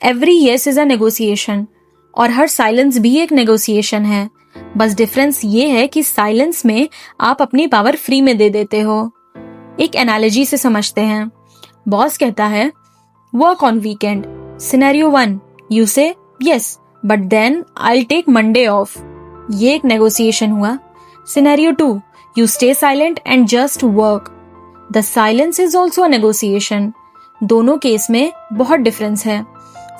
Every yes is a negotiation और हर silence भी एक नेगोशिएशन है। बस डिफरेंस ये है कि साइलेंस में आप अपनी पावर फ्री में दे देते हो। एक एनालॉजी से समझते हैं। बॉस कहता है work on weekend. Scenario 1, you say yes but then I take Monday off. ये एक नेगोशिएशन हुआ। Scenario 2, you stay silent and just work. The silence is also a negotiation. दोनों केस में बहुत डिफरेंस है।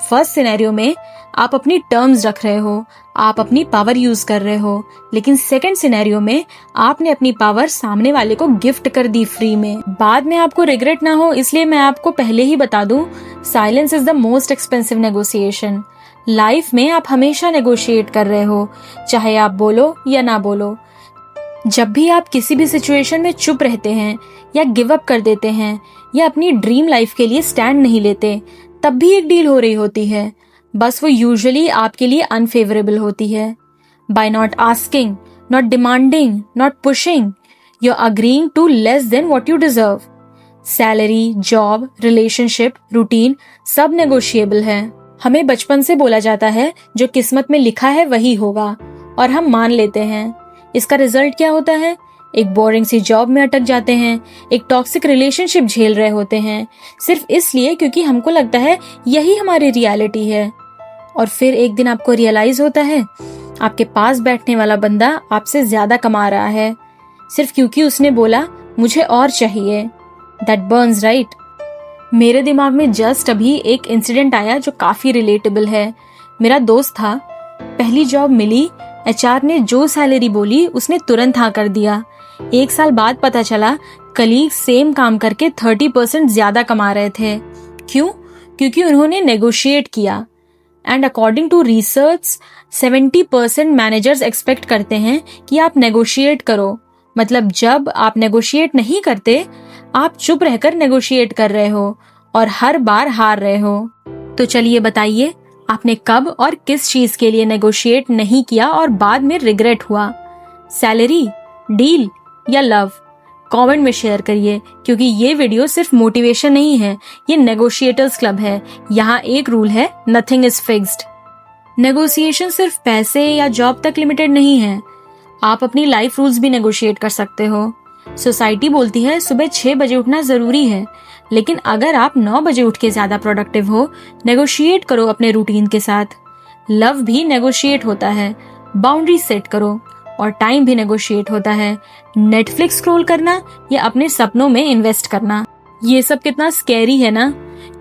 फर्स्ट सिनेरियो में आप अपनी टर्म्स रख रहे हो, आप अपनी पावर यूज कर रहे हो, लेकिन सेकंड सिनेरियो में आपने अपनी पावर सामने वाले को गिफ्ट कर दी फ्री में। बाद में आपको रिग्रेट ना हो इसलिए मैं आपको पहले ही बता दूं, silence is the most expensive negotiation. Life में आप हमेशा नेगोशिएट कर रहे हो, चाहे आप बोलो या ना बोलो। जब भी आप किसी भी सिचुएशन में चुप रहते हैं या गिव अप कर देते हैं या अपनी ड्रीम लाइफ के लिए स्टैंड नहीं लेते, तब भी एक डील हो रही होती है। बस वो यूजुअली आपके लिए अनफेवरेबल होती है। By not asking, not demanding, not pushing, you are agreeing to less than what you deserve. Salary, job, relationship, routine सब नेगोशिएबल है। हमें बचपन से बोला जाता है जो किस्मत में लिखा है वही होगा, और हम मान लेते हैं। इसका रिजल्ट क्या होता है? एक बोरिंग सी जॉब में अटक जाते हैं, एक टॉक्सिक रिलेशनशिप झेल रहे होते हैं, सिर्फ इसलिए क्योंकि हमको लगता है यही हमारी रियलिटी है। और फिर एक दिन आपको रियलाइज होता है आपके पास बैठने वाला बंदा आपसे ज्यादा कमा रहा है, सिर्फ क्योंकि उसने बोला मुझे और चाहिए। That Burns right. मेरे दिमाग में जस्ट अभी एक इंसिडेंट आया जो काफी रिलेटेबल है। मेरा दोस्त था, पहली जॉब मिली, एचआर ने जो सैलरी बोली उसने तुरंत हाँ कर दिया। 1 साल बाद पता चला कलीग सेम काम करके 30% ज्यादा कमा रहे थे। क्यों? क्योंकि उन्होंने नेगोशिएट किया। And according to research 70% managers expect करते हैं कि आप नेगोशिएट करो। मतलब जब आप नेगोशिएट नहीं करते, आप चुप रहकर नेगोशिएट कर रहे हो और हर बार हार रहे हो। तो चलिए बताइए, आपने कब और किस चीज के लिए नेगोशिएट नहीं किया और बाद में रिग्रेट हुआ? सैलरी, डील या लव? कमेंट में शेयर करिए, क्योंकि ये वीडियो सिर्फ मोटिवेशन नहीं है, ये नेगोशिएटर्स क्लब है। यहाँ एक रूल है, नथिंग इज फिक्स्ड। नेगोशिएशन सिर्फ पैसे या जॉब तक लिमिटेड नहीं है, आप अपनी लाइफ रूल्स भी नेगोशिएट कर सकते हो। सोसाइटी बोलती है सुबह 6 बजे उठना जरूरी है, लेकिन अगर आप 9 बजे उठ के ज्यादा प्रोडक्टिव हो, नेगोशिएट करो अपने रूटीन के साथ। लव भी नेगोशिएट होता है, बाउंड्री सेट करो। और टाइम भी नेगोशिएट होता है, नेटफ्लिक्स स्क्रॉल करना या अपने सपनों में इन्वेस्ट करना। ये सब कितना स्कैरी है ना,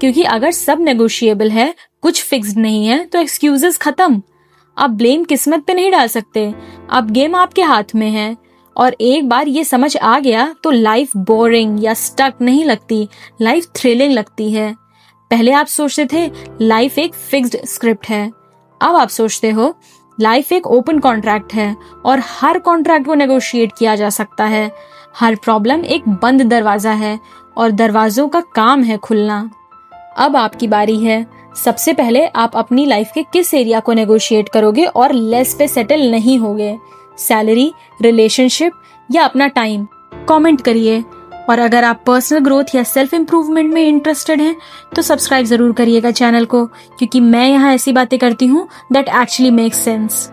क्योंकि अगर सब नेगोशिएबल है, कुछ फिक्स्ड नहीं है, तो एक्सक्यूजेस खत्म। आप ब्लेम किस्मत पे नहीं डाल सकते, अब गेम आपके हाथ में है। और एक बार ये समझ आ गया तो लाइफ बोरिंग या स्टक नहीं लगती, लाइफ थ्रिलिंग लगती है। पहले आप सोचते थे लाइफ एक फिक्स्ड स्क्रिप्ट है, अब आप सोचते हो लाइफ एक ओपन कॉन्ट्रैक्ट है और हर कॉन्ट्रैक्ट को नेगोशिएट किया जा सकता है। हर प्रॉब्लम एक बंद दरवाजा है और दरवाजों का काम है खुलना। अब आपकी बारी है। सबसे पहले आप अपनी लाइफ के किस एरिया को नेगोशिएट करोगे और लेस पे सेटल नहीं होगे? सैलरी, रिलेशनशिप या अपना टाइम? कमेंट करिए। और अगर आप पर्सनल ग्रोथ या सेल्फ इम्प्रूवमेंट में इंटरेस्टेड हैं तो सब्सक्राइब जरूर करिएगा चैनल को, क्योंकि मैं यहाँ ऐसी बातें करती हूँ दैट एक्चुअली मेक्स सेंस।